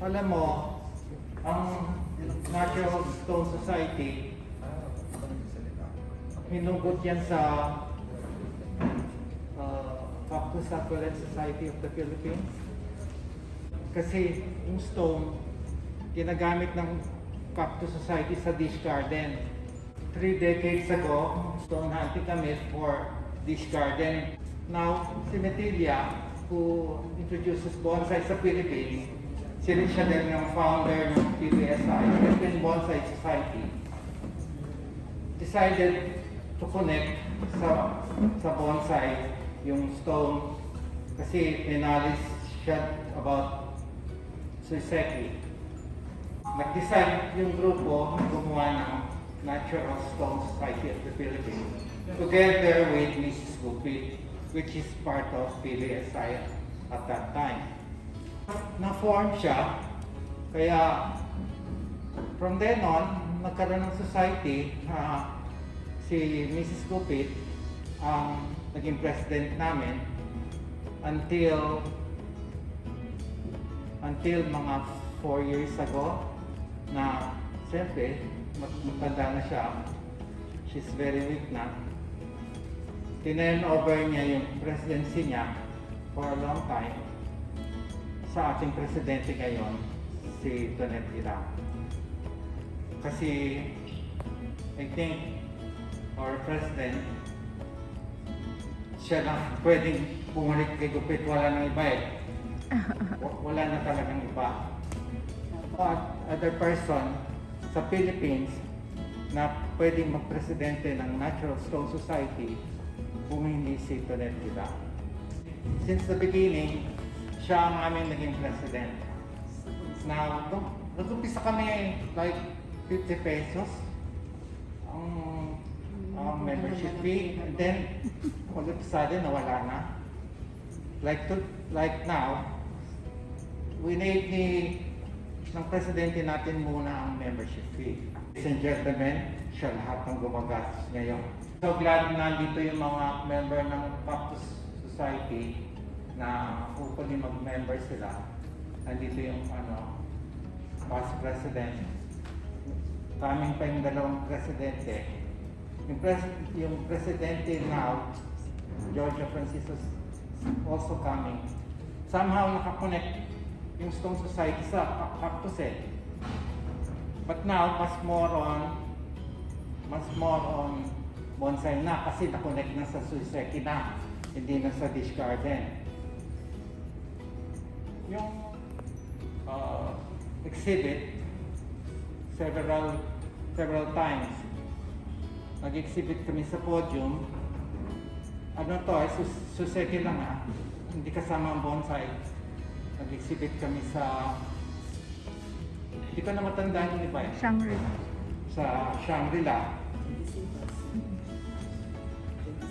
Alam mo, ang Natural Stone Society, hinugot yan sa Cactus Aquilent Society of the Philippines. Kasi yung stone, ginagamit ng Cactus Society sa dish garden. 3 decades ago, stone hunting kami for dish garden. Now, si Metilia, who introduces bonsai sa Philippines, siya din yung founder ng PBSI, Philippine Bonsai Society, decided to connect sa bonsai yung stone kasi may knowledge siya about suiseki. Nag-decide yung grupo na gumawa ng Natural Stone Society of the Philippines together with Mrs. Gupit, which is part of PBSI at that time. Na-form siya, kaya from then on, nagkaroon ng society na si Mrs. Gupit ang naging president namin until mga 4 years ago na siyempre matanda na siya, she's very weak na. Tinurn over niya yung presidency niya for a long time sa ating presidente ngayon, si Tonet Gedang. Kasi I think our president, siya lang pwedeng bumalik kay Gupit, wala nang iba eh. Wala na talagang iba. But other person sa Philippines na pwedeng magpresidente ng Natural Stone Society kung hindi si Tonet Gedang. Since the beginning, siya ang aming naging president. Now, nag-umpisa kami like 50 pesos ang membership fee, and then all of a sudden nawala na. Like now, we need ng presidente natin muna ang membership fee. Ladies and gentlemen, siya lahat ng gumagastos ngayon. So glad na nandito yung mga member ng Cactus Society na hopefully mag-member sila. Nandito yung past president. Kaming pa yung dalawang presidente. Yung presidente now, Georgia Francisco, also coming. Somehow nakakonect yung Stone Society sa Cactus eh. But now, mas more on bonsai na kasi nakonect na sa suiseki na, hindi na sa dish garden. Yung exhibit, several times, nag-exhibit kami sa podium. Suiseki lang hindi kasama ang bonsai. Nag-exhibit kami sa, hindi ko na matandaan yung iba eh. Sa Shangri-La.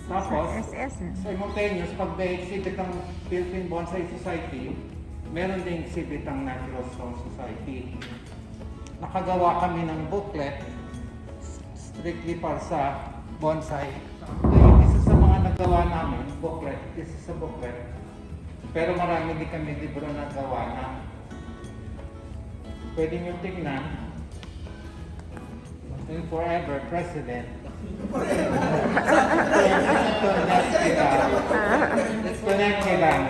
Tapos, simultaneous, pag may exhibit ang Philippine Bonsai Society, meron din exhibit ang Natural Stone Society. Nakagawa kami ng booklet strictly para sa bonsai. Isa sa mga nagawa namin, booklet, isa sa booklet. Pero marami din kami libro na gawa na pwede nyo tingnan. Yung Forever President. Tonet Gedang.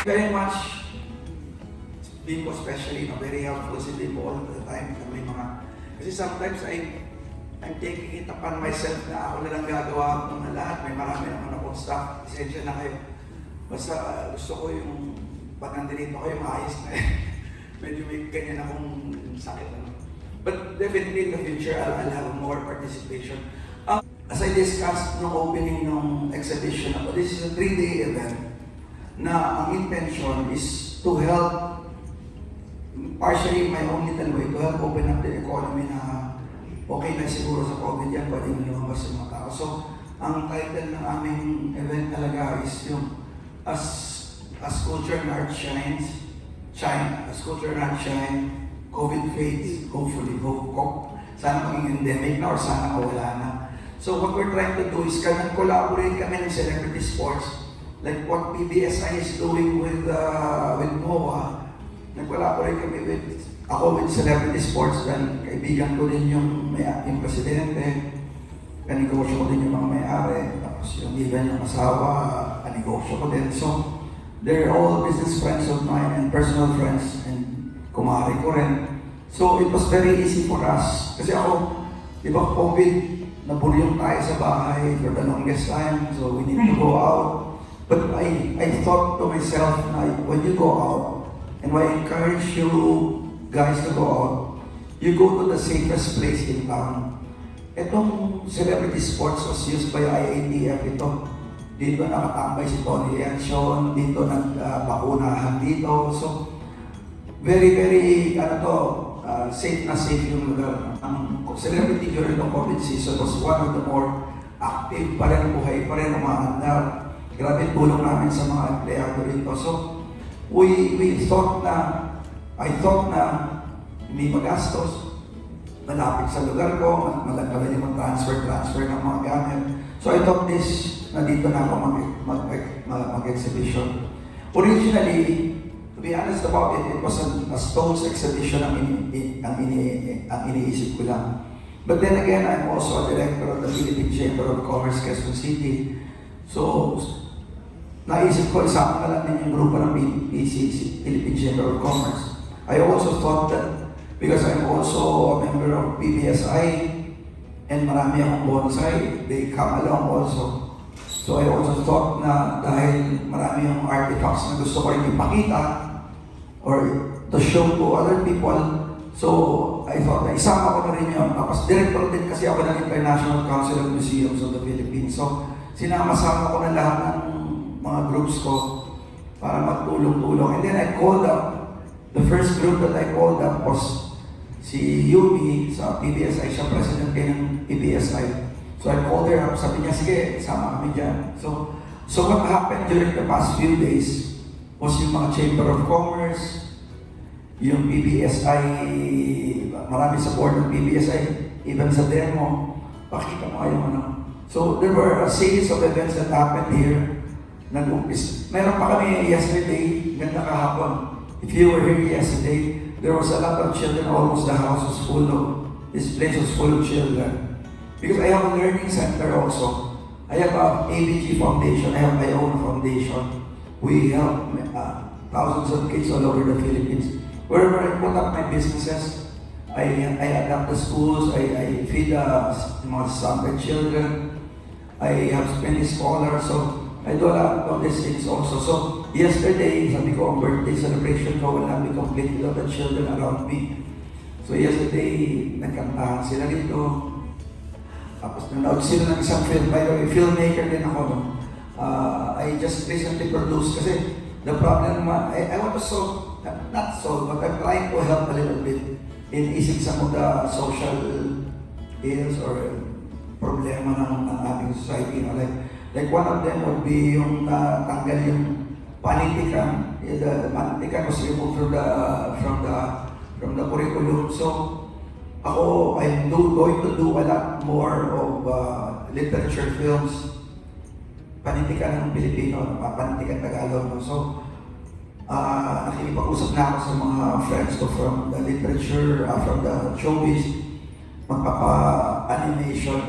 Very much, Bimbo especially, very helpful si Bimbo all the time. Kasi sometimes I'm taking it upon myself na ako na lang gagawa ng lahat. May marami naman akong staff. Isensya na kayo. Basta gusto ko yung pag nandito ko yung maayos na medyo may ganyan akong sakit. But definitely in the future, I'll have more participation. As I discussed nung opening ng exhibition, this is a 3-day event na ang intention is to help, partially my own little way, to help open up the economy na okay na siguro sa COVID yan, pwedeng lumabas yung mga tao. So, ang title ng aming event talaga is yung As Culture and Art Shines, As Culture and Art Shine, COVID fades, hopefully, sana maging endemic na or sana mawala na. So what we're trying to do is collaborate kami ng celebrity sports, like what PBSI is doing with kami ako with celebrity sports dahil kaibigan ko din yung presidente, kanegosyo ko din yung mga may-ari, tapos yung even yung asawa, kanegosyo ko din. So, they're all business friends of mine and personal friends and kumari ko rin. So, it was very easy for us. Kasi ako, di ba COVID, naburyong tayo sa bahay for the longest time, so we need to go out. But I thought to myself, na when you go out, and I encourage you guys to go out, you go to the safest place in town. Itong celebrity sports was used by IATF ito. Dito nakatambay si Tony Elias, dito nagbakunahan dito. So, very, very, safe na safe yung lugar. Ang celebrity during the COVID season was one of the more active pa rin, buhay pa rin, umaandar. Grabe tulong namin sa mga empleyado rito. So, I thought na hindi magastos, malapit sa lugar ko, madali mag-transfer ng mga gamit. So I thought na dito na ako mag-exhibition. Originally, to be honest about it, it was a Stones exhibition ang iniisip ko lang. But then again, I'm also a director of the Philippine Chamber of Commerce, Quezon City. So, naisip ko, isama na lang din yung grupo ng PCC, Philippine Chamber of Commerce. I also thought that, because I'm also a member of PBSI, and marami akong bonsai, they come along also. So I also thought na dahil marami yung artifacts na gusto ko rin ipakita, or to show to other people, so I thought na isama ko na rin yun. Tapos director din kasi ako ng International Council of Museums of the Philippines. So sinama-sama ko na lahat ng mga groups ko para magtulong-tulong. And then I called up, the first group that I called up was si Yumi sa PBSI, siya president ng PBSI. So I called her up, sabi niya, sige, sama kami dyan. So what happened during the past few days was yung mga Chamber of Commerce, yung PBSI, marami sa board ng PBSI, even sa demo, pakita mo yung ano. So there were a series of events that happened here. Nag-umpis. Meron pa kami yesterday, ganda kahapon. If you were here yesterday, there was a lot of children, almost the house was full of, this place was full of children. Because I have a learning center also. I have a ABG Foundation, I have my own foundation. We help thousands of kids all over the Philippines. Wherever I put up my businesses, I adapt the schools, I feed the some children, I have Spanish scholars, so I do a lot of these things also. So yesterday, sabi ko, ang birthday celebration ko will not be complete without the children around me. So yesterday, nagkantahan sila rito. Tapos nanood sila ng isang film. By the way, filmmaker din ako. No? I just recently produced kasi the problem, I want to solve, not solve, but I'm trying to help a little bit in easing some of the social ills or problema ng ating society. You know, like one of them would be yung tanggal yung panitikan. The panitikan was removed from the curriculum. So ako, I'm going to do a lot more of literature films. Panitikan ng Pilipino, panitikan Tagalog. No? So nakikipag-usap na ako sa mga friends ko from the literature, from the showbiz. Magpapa-animation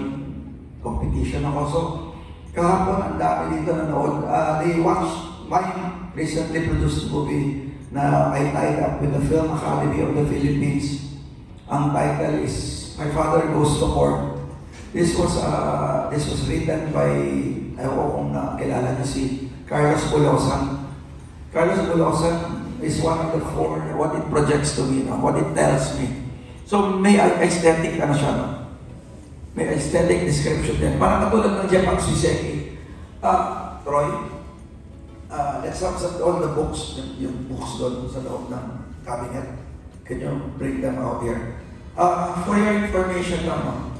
competition ako. So kahapon, ang dami dito nanood. They watched my recently produced movie na I tied up with the Film Academy of the Philippines. Ang title is My Father Goes to Court. This was written by, ayaw ko kung nakilala niyo si Carlos Bulosan. Carlos Bulosan is one of the four, what it projects to me, what it tells me. So may aesthetic ano siya, no? May aesthetic description din. Parang katulad ng Japan Shiseki. Troy, let's have all the books, yung books doon sa loob ng cabinet. Can you bring them out here? For your information lang,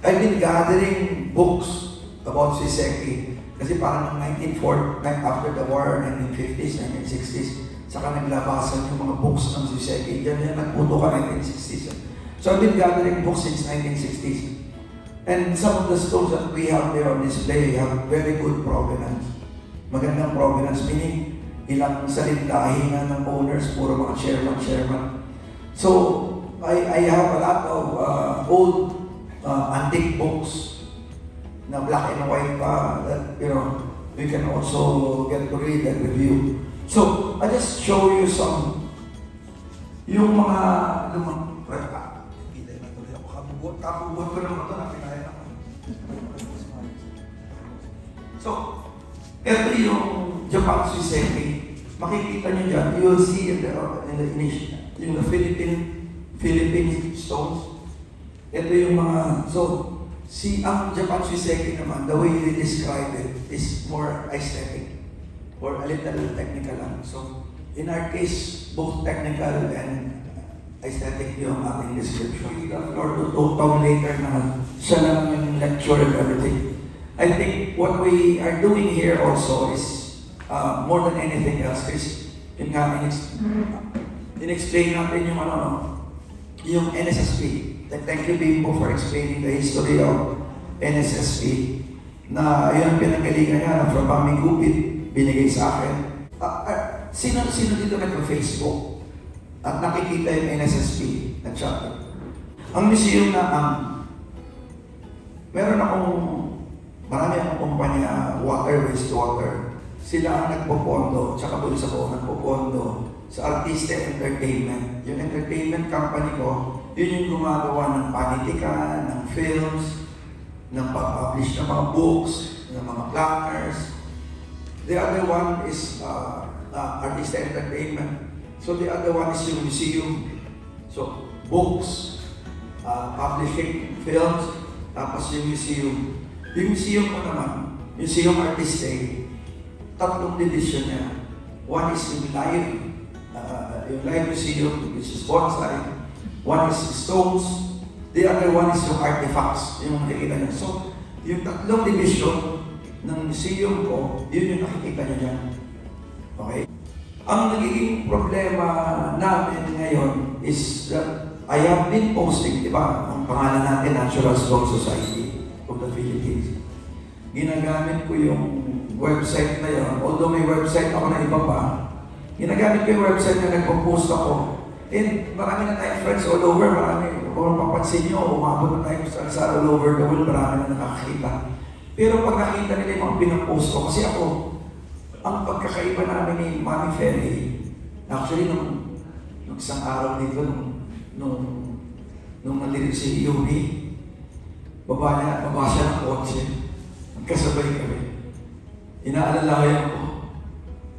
I've been gathering books about Shiseki. Kasi parang 1940, after the war, 1950s, 1960s, saka naglabasan yung mga books ng Shiseki. Diyan yan, nagputo ka 1960s. So I've been gathering books since 1960s. And some of the stones that we have there on display have very good provenance. Magandang provenance, meaning ilang salindahingan ng owners, puro mga chairman. So, I have a lot of old antique books na black and white pa that, you know, we can also get to read and review. So, I just show you some, yung mga lumang, hindi na tuloy ako, kabubuot ko naman ito na pinahit ako. So, ito yung Japan Shiseki. Makikita nyo dyan, you will see in the image, yung Philippine stones. Ito yung mga, so, ang Japan Shiseki naman, the way they describe it is more aesthetic or a little technical lang. So, in our case, both technical and aesthetic yung ating description. The floor to Tom later na siya lang yung lecture and everything. I think what we are doing here also is more than anything else is yun nga, in-explain natin yung yung NSSP. Thank you, Bimbo, for explaining the history of NSSP na yun ang pinagalingan niya from aming gupit, binigay sa akin. Sino dito nagpa-Facebook at nakikita yung NSSP na chapter? Ang museum na meron marami akong kumpanya, water, wastewater. Sila ang nagpopondo, tsaka pulis ako nagpopondo sa artista entertainment. Yung entertainment company ko, yun yung gumagawa ng panitikan, ng films, ng pag-publish ng mga books, ng mga planners. The other one is artista entertainment. So the other one is yung museum. So books, publishing films, tapos yung museum. Yung museum ko naman, museum artiste, tatlong division niya. One is yung live museum, which is bonsai. One is stones. The other one is yung artifacts, yung nakikita niyo. So, yung tatlong division ng museum ko, yun yung nakikita niyo dyan. Okay? Ang nagiging problema namin ngayon is that I have been posting, di ba? Ang pangalan natin, Natural Stone Society of the Philippines. Ginagamit ko yung website na yun. Although may website ako na iba pa, ginagamit ko yung website na nagpo-post ako. And marami na tayong friends all over, marami. Kung mapapansin nyo, umabot na tayo sa all over the world, marami na nakakita. Pero pag nakita nila yung mga pinapost ko, kasi ako, ang pagkakaiba namin ni Mami Ferry, actually, nung isang araw dito, nung nalilig si Yumi, baba siya ng kotse, magkasabay kami. Inaalalayan ko,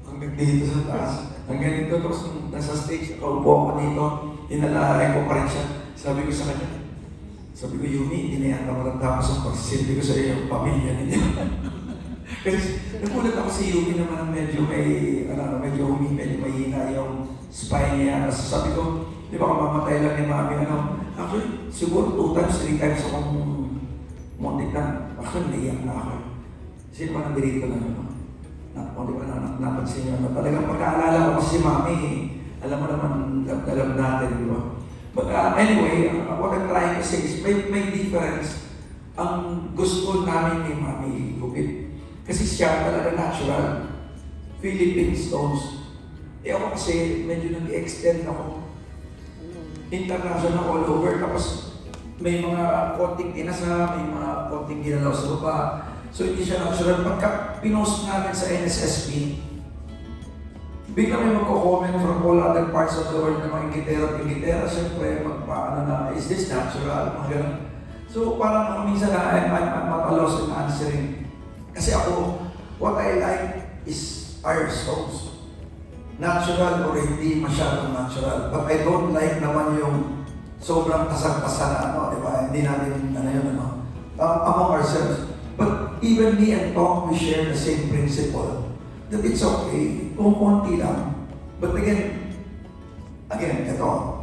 hanggang dito sa taas, hanggang dito, tapos nasa stage, nakaupo ako dito, inaalalayan ko pa rin siya. Sabi ko sa kanya, Yumi, hindi na yata matatapos ang pagsisilbi ko sa iyo, yung pamilya ninyo. Kasi nagulat ako si Yumi naman medyo medyo mahina yung spine niya. Tapos sabi ko, di ba kamamatay lang ni Mami, actually, siguro 2 times, 3 times akong muntik na. Actually, naiyak na ako. Sino ba nandito na di ba napansin nyo? Talagang pagkaalala ko kasi si Mami, alam mo naman, alam natin, di ba? But anyway, what I'm trying to say is may difference. Ang gusto namin ni Mami Gupit, kasi siya talaga natural, Philippine stones. Ako kasi medyo nag-extend ako. International all over, tapos may mga konting inasa, may mga konting ginalaw sa baba. So hindi siya natural. Pagka pinost namin sa NSSP, bigla may magko-comment from all other parts of the world na mga ingitera, siyempre magpaano na, is this natural? Mga ganun. So parang minsan na I'm at a loss in answering. Kasi ako, what I like is fire stones. Natural or hindi masyadong natural. But I don't like naman yung sobrang tasag-tasa na di ba? Hindi natin, among ourselves. But even me and Tom, we share the same principle. That it's okay, kung konti lang. But again,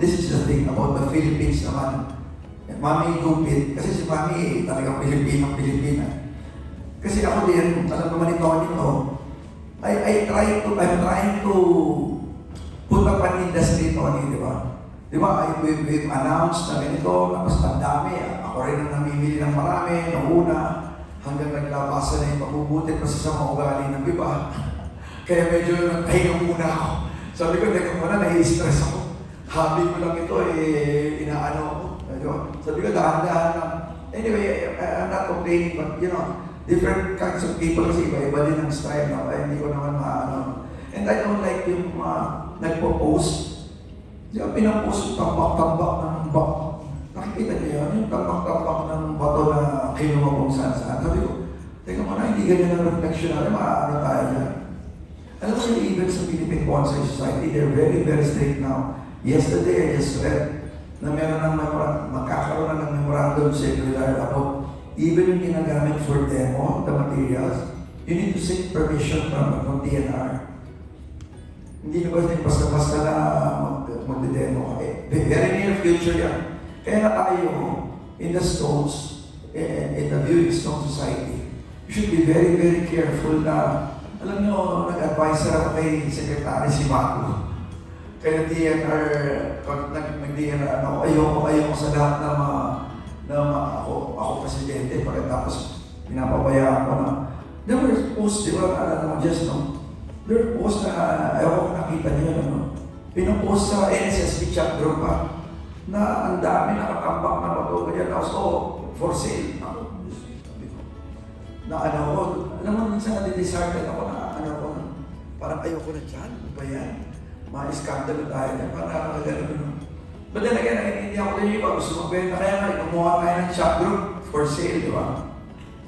this is the thing about the Philippines naman. Mami Gupit, kasi si Mami talagang Pilipina. Kasi ako din, alam naman ito, I'm trying to put up an industry, Tony, di ba? Di ba, we've announced na ganito, tapos ang dami. Ako rin ang namimili ng marami, nung una, hanggang naglabasa na yung pagbubutit kasi sa mga ugali ng iba. Kaya medyo nagpahinga muna ako. Sabi ko, teka muna, nai-stress ako. Hobby ko lang ito, inaano ko. Sabi ko, dahan-dahan lang. Anyway, I'm not complaining, but different kinds of people kasi iba-iba din ang style na kaya hindi ko naman maano. And I don't like yung nagpo-post. Pinapost yung tambak-tambak ng nakikita niyo yun, yung tambak-tambak ng bato na kinuha kung saan-saan. Sabi ko, teka muna, hindi ganyan ang reflection natin, maaano tayo dyan. Alam mo yung even sa Philippine Bonsai Society, they're very, very strict now. Yesterday, I just read na meron ng magkakaroon na ng memorandum circular about even yung ginagamit for demo, the materials, you need to seek permission from DNR. Hindi na basta-basta na magde-demo ka. Very near future yan. Kaya na tayo, in the stones, in the Viewing Stone Society, you should be very, very careful na, alam nyo, nag-advise ako kay Secretary si Marco. Kaya DNR, nag-DNR ako, ayoko sa lahat na ako presidente, pagkatapos pinapabayaan ko na. There were posts, di ba, alam mo, just there were posts na, ayaw ko nakita niyo, pinapost sa NSSPI Chapter pa, na ang dami nakatambak na bato kaya for sale. Na alam mo, minsan nadidisheartened ako na parang ayoko na dyan, ba yan? Ma-iskandalo tayo na, parang gano'n. But then again, hindi ako din yung gusto magbenta, kaya nga, kumuha tayo ng shop group for sale, di ba?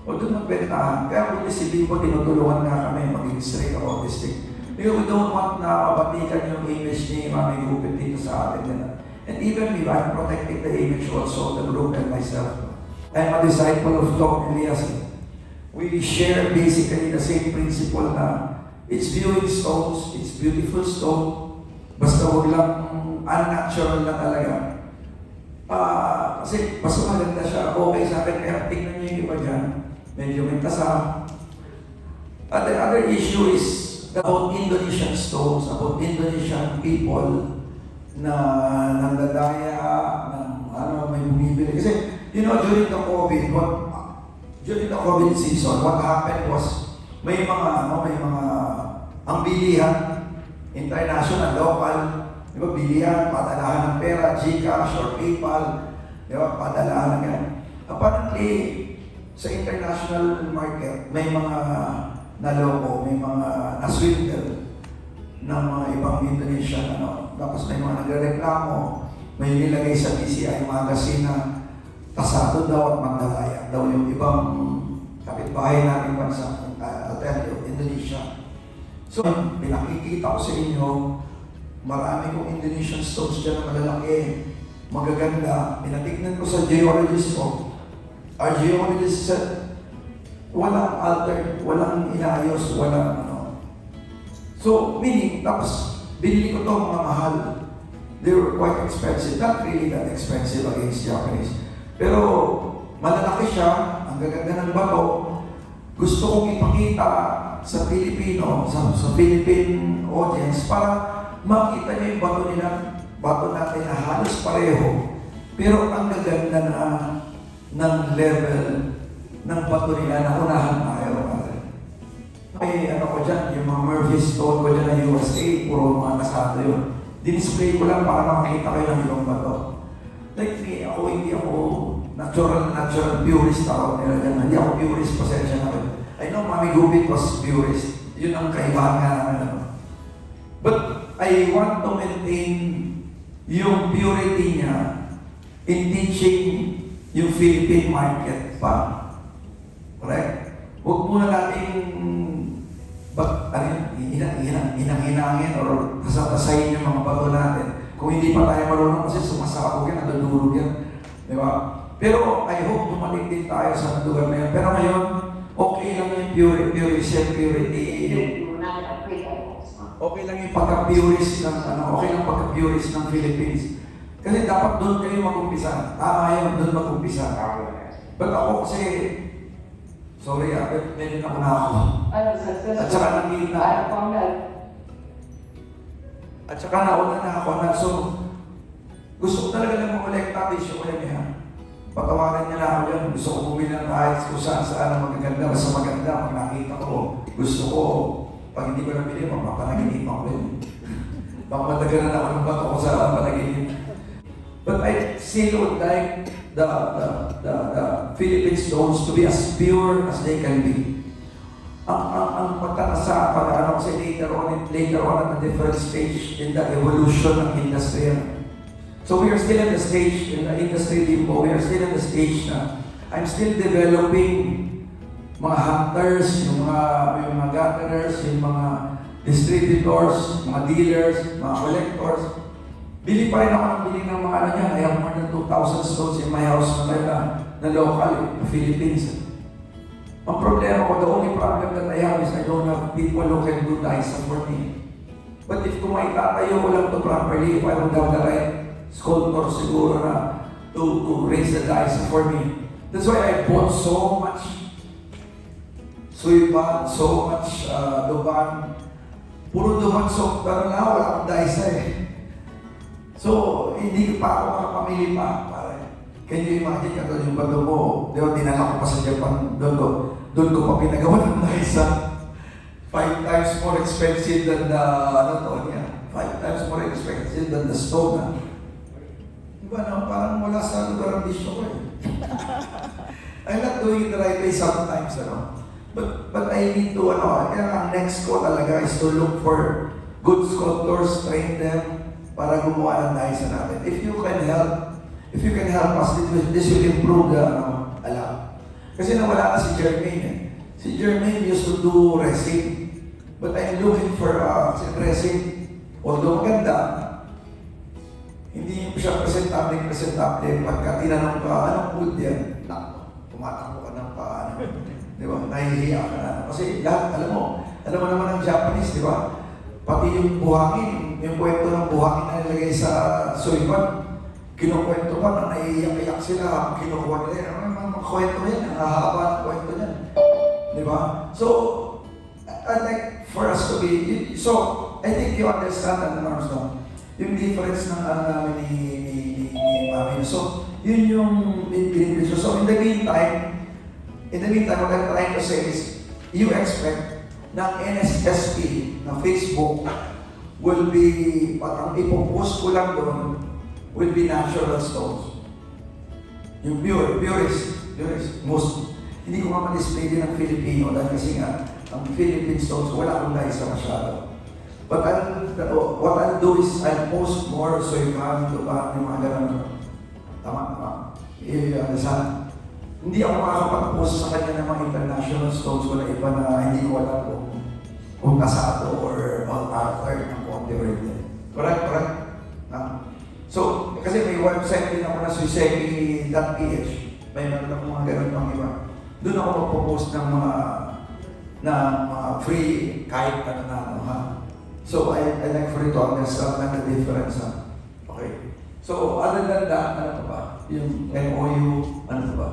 O doon magbentahan. Kaya kung si Bimbo, tinutulungan nga kami maging straight autistic. Because we don't want na mabatikan yung image ni Mami Gupit dito sa atin. And even me, I'm protecting the image also of the group and myself. I'm a disciple of Tom Elias. We share basically the same principle na it's viewing stones, it's beautiful stone, basta huwag lang unnatural na talaga. Kasi basta maganda siya, okay sa akin, kaya tingnan niyo yung iba dyan, medyo may tasa. And the other issue is about Indonesian stones, about Indonesian people na nandadaya, may bumibili. Kasi, during the COVID season, what happened was, may mga ang bilihan, international, local, di ba, bilihan, padalahan ng pera, GCash or PayPal, di ba, padalahan ng yan. Apparently, sa international market, may mga naloko, may mga naswindle ng mga ibang Indonesian, tapos may mga nagreklamo, may nilagay sa PCI magazine na tasado daw at magdalaya daw yung ibang kapitbahay natin bansa, Indonesia. So, pinakikita ko sa inyo, marami kong Indonesian stones dyan na malalaki, magaganda. Pinatignan ko sa geologist ko. Our geologist said, walang altered, walang inayos, walang So, meaning, tapos, binili ko ito mga mahal. They were quite expensive. Not really that expensive against Japanese. Pero, malalaki siya, ang gaganda ng bato. Gusto kong ipakita sa Pilipino, sa Philippine audience, para makita niyo yung bato natin na halos pareho. Pero ang gaganda na ng level ng bato nila na unahan tayo. May ko dyan, yung mga Murphy Stone ko dyan na USA, puro mga nasado yun. Dinisplay ko lang para makita kayo ng ibang bato. Like me, hindi ako natural purist ako nila dyan. Hindi ako purist, pasensya na rin. I know Mami Gupit was purist. Yun ang kaibahan nga namin. But I want to maintain yung purity niya in teaching yung Philippine market pa. Correct? Huwag muna natin hinangin or tasayin yung mga bato natin. Kung hindi pa tayo marunong kasi sumasabog yan, nadudurog yan. Di ba? Pero I hope dumating din tayo sa lugar na yan. Pero ngayon, okay lang yung purity. Okay lang yung pagka-purist ng okay lang pagka-purist ng Philippines. Kasi dapat doon kayo mag-umpisa. Tama yun, doon mag-umpisa. But ako kasi, sorry, medyo na ako. At saka nauna na ako na. So, gusto ko talaga na mamulekta, bisyo ko yan yan. Patawanan niya na ako yan. Gusto ko bumili ng kahit kung saan ang magaganda, basta maganda. Pag nakita ko, gusto ko Pag hindi ko nabili, mapapanaginip ako rin. Baka matagalan ako ng bato ko sa panaginip. But I still would like the Philippine stones to be as pure as they can be. Ang pagkakasa, pag-ano kasi later on at a different stage in the evolution ng industry. So we are still in the stage, in the industry limbo, we are still in the stage na I'm still developing mga hunters, yung mga gatherers, yung mga distributors, mga dealers, mga collectors. Bili pa rin ako ng bili ng mga ano niyan. I have more than 2,000 stones in my house na local, in the Philippines. Ang problema ko, the only problem that I have is I don't have people who can do dice for me. But if kung maitatayo ko lang to properly, if I would have the right sculptor siguro na to raise the dice for me. That's why I bought so much suiban, so much duban. Puro duban, so pero na wala akong dice eh. So, hindi pa ako makapamili pa. Can you imagine katulad yung bago ko? Di ba, dinala ko pa sa Japan. Doon ko pa pinagawa ng dice. 5 times more expensive than the, 5 times more expensive than the stone. Diba na, parang wala sa lugar ang bisyo ko eh. I'm not doing it the right way sometimes, But I need to, kaya ang next ko talaga is to look for good sculptors, train them, para gumawa ng dice natin. If you can help us, this will improve a lot. Kasi nawala na si Jermaine eh. Si Jermaine used to do resin. But I'm looking for resin. Although maganda, hindi siya presentable. Pagka tinanong ka, anong wood yan? Tumatakbo ka ng paano. Di ba? Nahihiya ka na. Kasi lahat, alam mo naman ang Japanese, di ba? Pati yung buhangin, yung kwento ng buhangin na nilagay sa suiban, kinukwento pa na naiiyak-iyak sila, kinukuha nila yan. Mga kwento yan, ang hahaba ng kwento yan. Di ba? So, I'd like for us to be, so, I think you understand and understand yung difference ng namin ni Mami. So, yun yung binibigyo. So, in the meantime, what I'm trying to say is, you expect na NSSPI, na Facebook, will be, ang ipopost ko lang doon, will be natural stones. Yung purest, most. Hindi ko nga ma-display din ng Filipino dahil kasi nga, ang Philippine stones, wala akong naisa masyado. But what I'll do is, I'll post more so you can do yung mga ganun. Tama. Sana. Hindi ako makakapag-post sa kanya ng mga international stones, wala iba na hindi ko alam kung kasado or all-arthur ng konti or hindi. Correct? So, kasi may website din ako na suiseki.ph. May meron ako mga ganun pang iba. Doon ako magpo-post ng mga free kahit ano. So, I like for you to understand the difference. Okay. So, other than that, ano pa ba? Yung MOU, ano pa ba?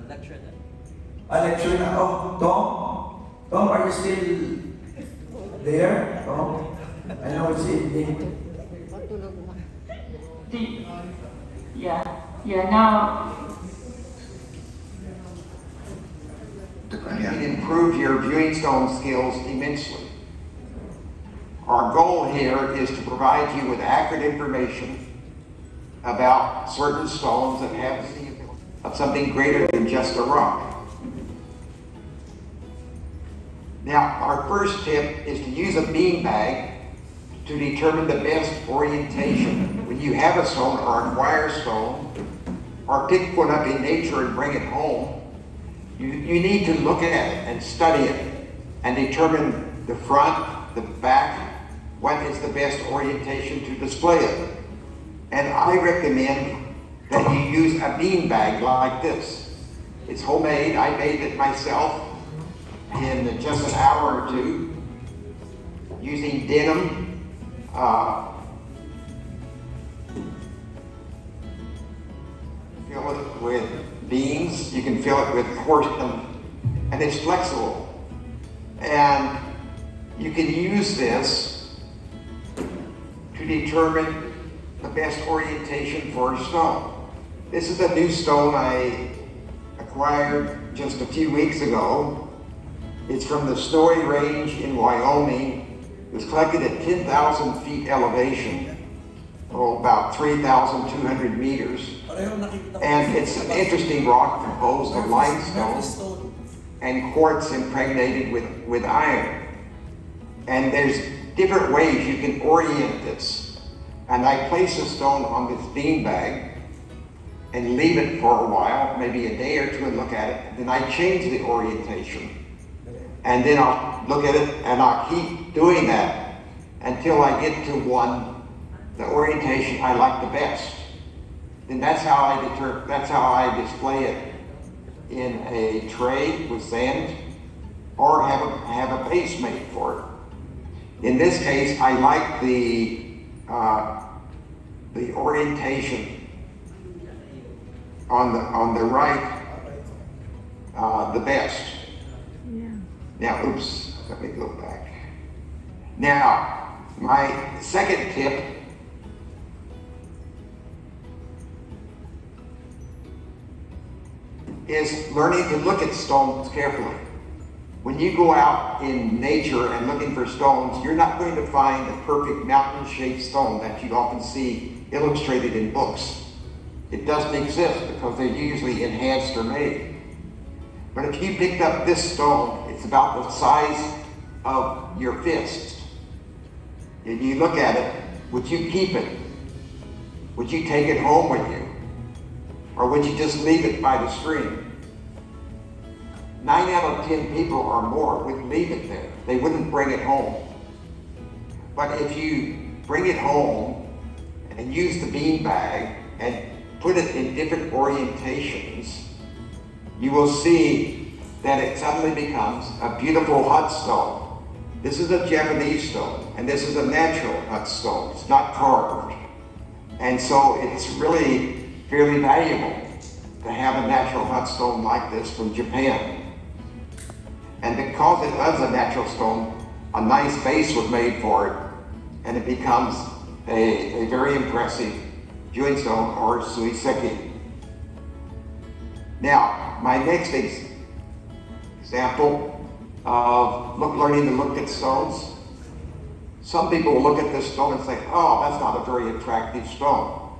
Lecture na. Lecture na. Oh, Tom, are you still there? Tom? I know it's evening. Yeah, now. You can improve your viewing stone skills immensely. Our goal here is to provide you with accurate information about certain stones that have the ability of something greater than just a rock. Now, our first tip is to use a beanbag to determine the best orientation. When you have a stone or acquire a stone, or pick one up in nature and bring it home, you need to look at it and study it and determine the front, the back, what is the best orientation to display it. And I recommend that you use a beanbag like this. It's homemade. I made it myself in just an hour or two using denim. Fill it with beans. You can fill it with horse, and it's flexible. And you can use this to determine the best orientation for a stone. This is a new stone I acquired just a few weeks ago. It's from the Snowy Range in Wyoming. It was collected at 10,000 feet elevation, about 3,200 meters. And it's an interesting rock composed of limestone and quartz impregnated with iron. And there's different ways you can orient this. And I place a stone on this beanbag and leave it for a while, maybe a day or two, and look at it. Then I change the orientation. And then I'll look at it and I'll keep doing that until I get to one, the orientation I like the best. Then that's how I display it in a tray with sand, or have a base made for it. In this case, I like the orientation on the right the best. Yeah. Now, oops, let me go back. Now, my second tip is learning to look at stones carefully. When you go out in nature and looking for stones, you're not going to find the perfect mountain-shaped stone that you often see illustrated in books. It doesn't exist because they're usually enhanced or made. But if you picked up this stone, it's about the size of your fist. And you look at it, would you keep it? Would you take it home with you? Or would you just leave it by the stream? 9 out of 10 people or more would leave it there. They wouldn't bring it home. But if you bring it home and use the bean bag and put it in different orientations, you will see that it suddenly becomes a beautiful hut stone. This is a Japanese stone, and this is a natural hut stone. It's not carved. And so it's really fairly valuable to have a natural hut stone like this from Japan. And because it was a natural stone, a nice base was made for it, and it becomes a very impressive viewing stone or suiseki. Now, my next example of learning to look at stones. Some people will look at this stone and say, oh, that's not a very attractive stone.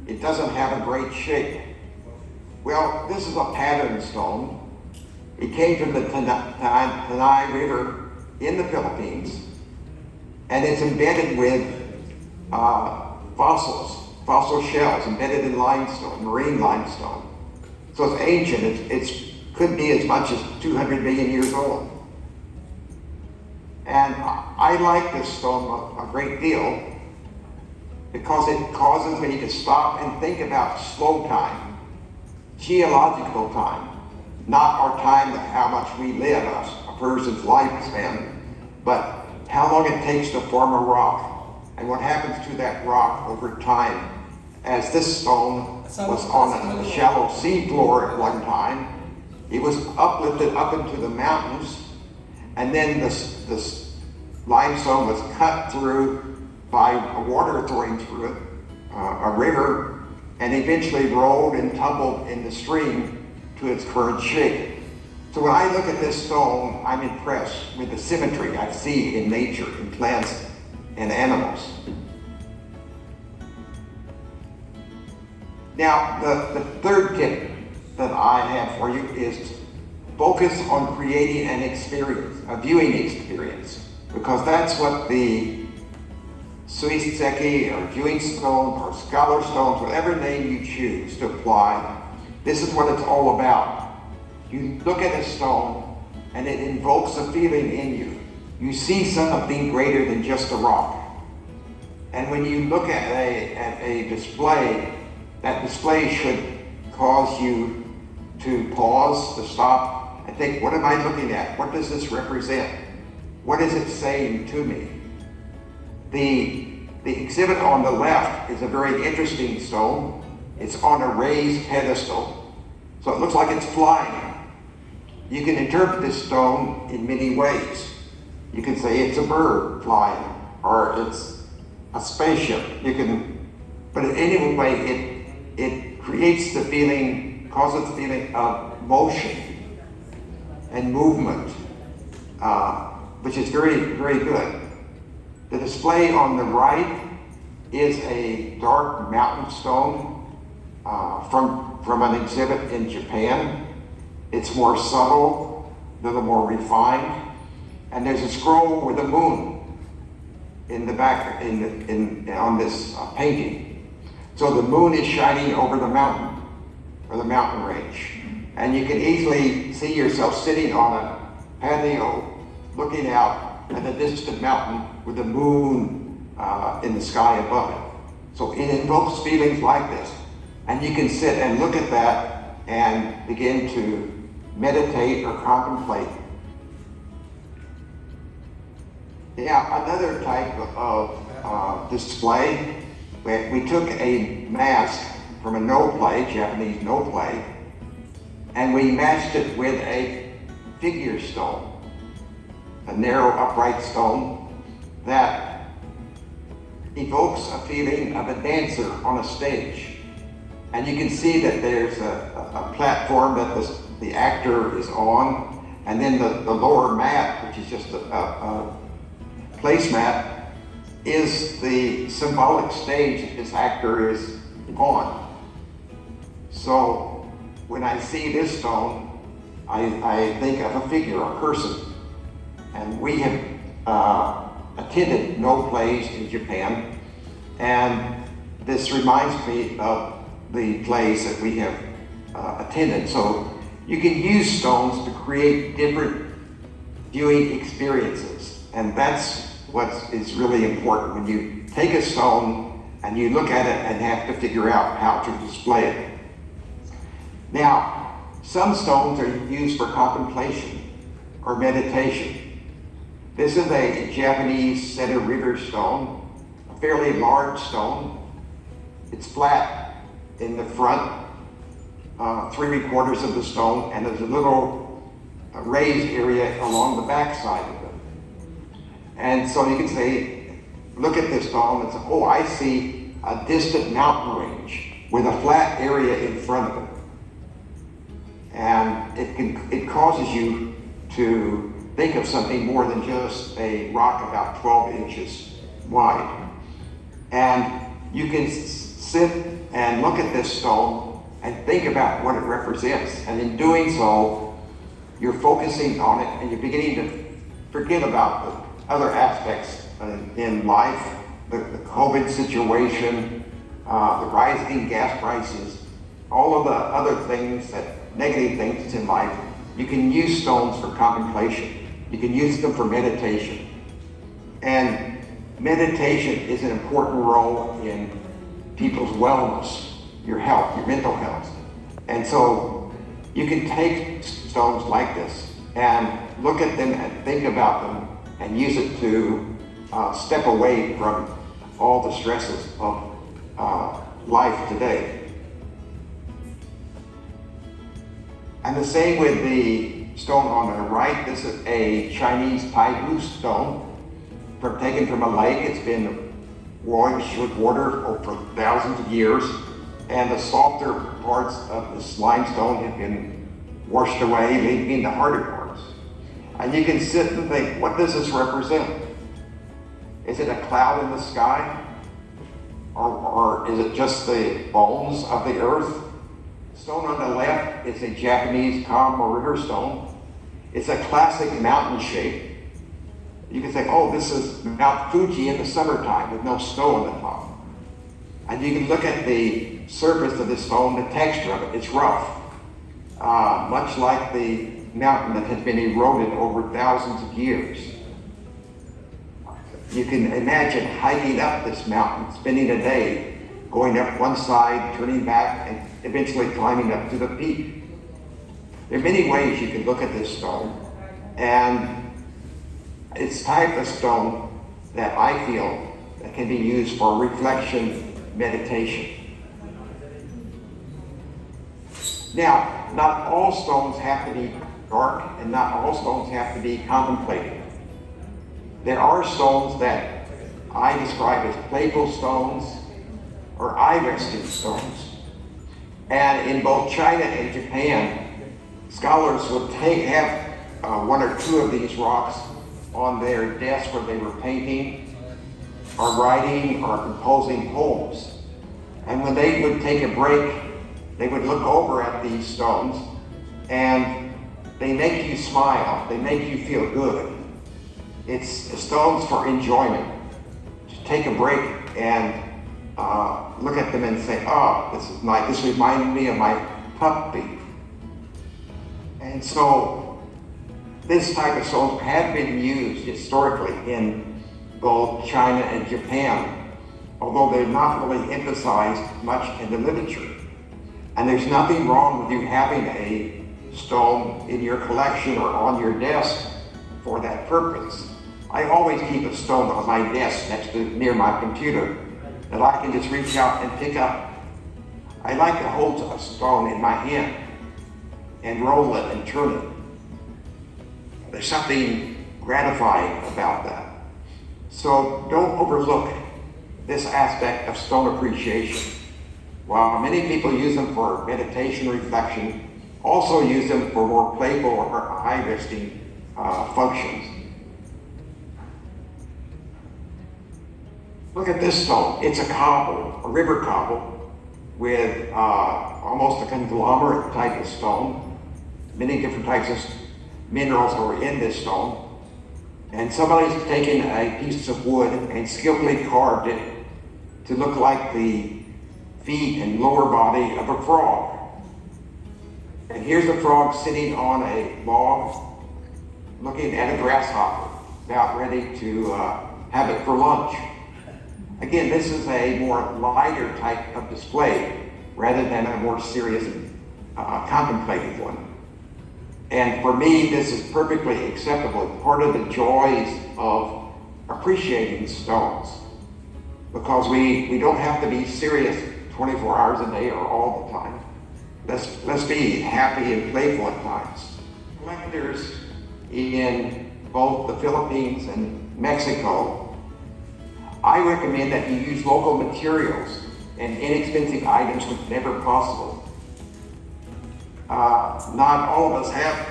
It doesn't have a great shape. Well, this is a pattern stone. It came from the Tanay River in the Philippines, and it's embedded with fossil shells embedded in limestone, marine limestone. So it's ancient. It could be as much as 200 million years old. And I like this stone a great deal because it causes me to stop and think about slow time, geological time, not our time, how much we live, a person's lifespan, but how long it takes to form a rock and what happens to that rock over time. As this stone was on a shallow sea floor at one time, it was uplifted up into the mountains, and then this limestone was cut through by water throwing through it, a river, and eventually rolled and tumbled in the stream to its current shape. So when I look at this stone, I'm impressed with the symmetry I see in nature, in plants and animals. Now, the third tip that I have for you is focus on creating an experience, a viewing experience, because that's what the suiseki or viewing stone or scholar stones, whatever name you choose to apply, this is what it's all about. You look at a stone and it invokes a feeling in you. You see something greater than just a rock. And when you look at a display, that display should cause you to pause, to stop, and think, what am I looking at? What does this represent? What is it saying to me? The exhibit on the left is a very interesting stone. It's on a raised pedestal, so it looks like it's flying. You can interpret this stone in many ways. You can say it's a bird flying, or it's a spaceship. But in any way, it creates the feeling, causes the feeling of motion and movement which is very, very good. The display on the right is a dark mountain stone from an exhibit in Japan. It's more subtle, a little more refined, and there's a scroll with a moon in the back on this painting. So the moon is shining over the mountain, or the mountain range, and you can easily see yourself sitting on a patio looking out at the distant mountain with the moon in the sky above it. So it invokes feelings like this. And you can sit and look at that and begin to meditate or contemplate. Yeah, another type of display, we took a mask from a no play, Japanese no play, and we matched it with a figure stone, a narrow upright stone that evokes a feeling of a dancer on a stage. And you can see that there's a platform that the actor is on, and then the lower mat, which is just a placemat, is the symbolic stage that this actor is on. So when I see this stone, I think of a figure, a person. And we have attended no plays in Japan, and this reminds me of the plays that we have attended. So you can use stones to create different viewing experiences, and that's what is really important when you take a stone and you look at it and have to figure out how to display it. Now, some stones are used for contemplation or meditation. This is a Japanese center river stone, a fairly large stone. It's flat in the front, 3/4 of the stone, and there's a little raised area along the back side of it. And so you can say, look at this stone and say, oh, I see a distant mountain range with a flat area in front of it. And it causes you to think of something more than just a rock about 12 inches wide. And you can sit and look at this stone and think about what it represents. And in doing so, you're focusing on it and you're beginning to forget about the other aspects in life, the COVID situation, the rising gas prices, all of the other things, negative things in life. You can use stones for contemplation. You can use them for meditation. And meditation is an important role in people's wellness, your health, your mental health. And so you can take stones like this and look at them and think about them and use it to step away from all the stresses of life today. And the same with the stone on the right. This is a Chinese Paihu stone taken from a lake. It's been washed with water for thousands of years, and the softer parts of this limestone have been washed away, leaving the harder parts. And you can sit and think, what does this represent? Is it a cloud in the sky? Or is it just the bones of the earth? The stone on the left is a Japanese Kamo River stone. It's a classic mountain shape. You can say, oh, this is Mount Fuji in the summertime with no snow on the top. And you can look at the surface of the stone, the texture of it, it's rough. Much like the mountain that has been eroded over thousands of years. You can imagine hiking up this mountain, spending a day, going up one side, turning back, and eventually climbing up to the peak. There are many ways you can look at this stone, and it's type of stone that I feel that can be used for reflection, meditation. Now, not all stones have to be dark, and not all stones have to be contemplative. There are stones that I describe as playful stones or eye-resting stones. And in both China and Japan, scholars would have one or two of these rocks on their desk where they were painting or writing or composing poems. And when they would take a break, they would look over at these stones and they make you smile, they make you feel good. It's stones for enjoyment. Just take a break and look at them and say, oh, this is nice. This reminded me of my puppy. And so this type of stones have been used historically in both China and Japan, although they're not really emphasized much in the literature. And there's nothing wrong with you having a stone in your collection or on your desk for that purpose. I always keep a stone on my desk near my computer that I can just reach out and pick up. I like to hold a stone in my hand and roll it and turn it. There's something gratifying about that. So don't overlook this aspect of stone appreciation. While many people use them for meditation reflection, also use them for more playful or high-risking functions. Look at this stone. It's a cobble, a river cobble, with almost a conglomerate type of stone. Many different types of minerals are in this stone. And somebody's taken a piece of wood and skillfully carved it to look like the feet and lower body of a frog. And here's the frog sitting on a log, looking at a grasshopper, about ready to have it for lunch. Again, this is a more lighter type of display rather than a more serious contemplative one. And for me, this is perfectly acceptable. It's part of the joys of appreciating stones, because we don't have to be serious 24 hours a day or all the time. Let's be happy and playful at times. Collectors in both the Philippines and Mexico, I recommend that you use local materials and inexpensive items whenever possible. Not all of us have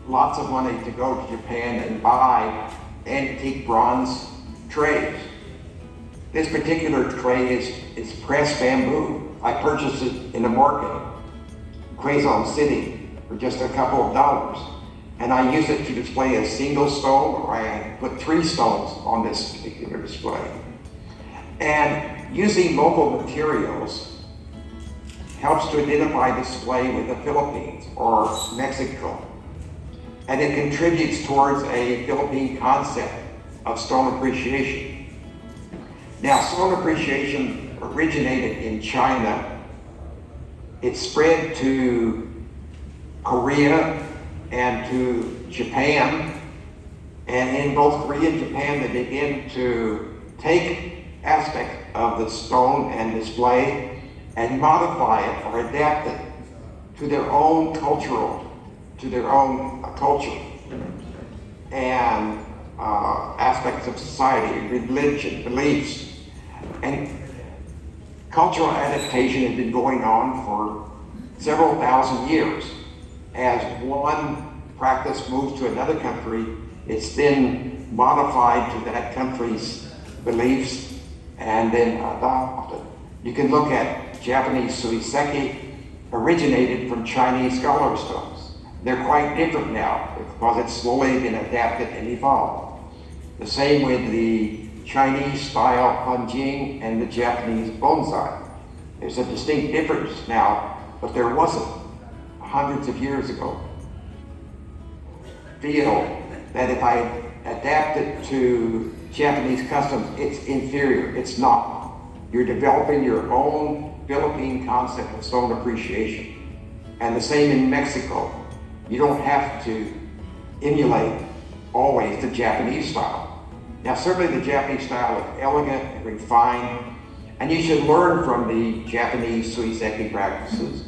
lots of money to go to Japan and buy antique bronze trays. This particular tray is pressed bamboo. I purchased it in the market, Quezon City, for just a couple of dollars. And I use it to display a single stone, or I put 3 stones on this particular display. And using local materials helps to identify display with the Philippines or Mexico. And it contributes towards a Philippine concept of stone appreciation. Now, stone appreciation originated in China. It spread to Korea and to Japan. And in both Korea and Japan, they began to take aspects of the stone and display and modify it or adapt it to their own culture and aspects of society, religion, beliefs. And cultural adaptation has been going on for several thousand years. As one practice moves to another country, it's then modified to that country's beliefs and then adopted. You can look at Japanese suiseki, originated from Chinese scholar stones. They're quite different now because it's slowly been adapted and evolved. The same with the Chinese style hanjing and the Japanese bonsai. There's a distinct difference now, but there wasn't hundreds of years ago. Feel that if I adapt it to Japanese customs, it's inferior. It's not. You're developing your own Philippine concept of stone appreciation. And the same in Mexico. You don't have to emulate always the Japanese style. Now, certainly the Japanese style is elegant and refined, and you should learn from the Japanese suiseki practices.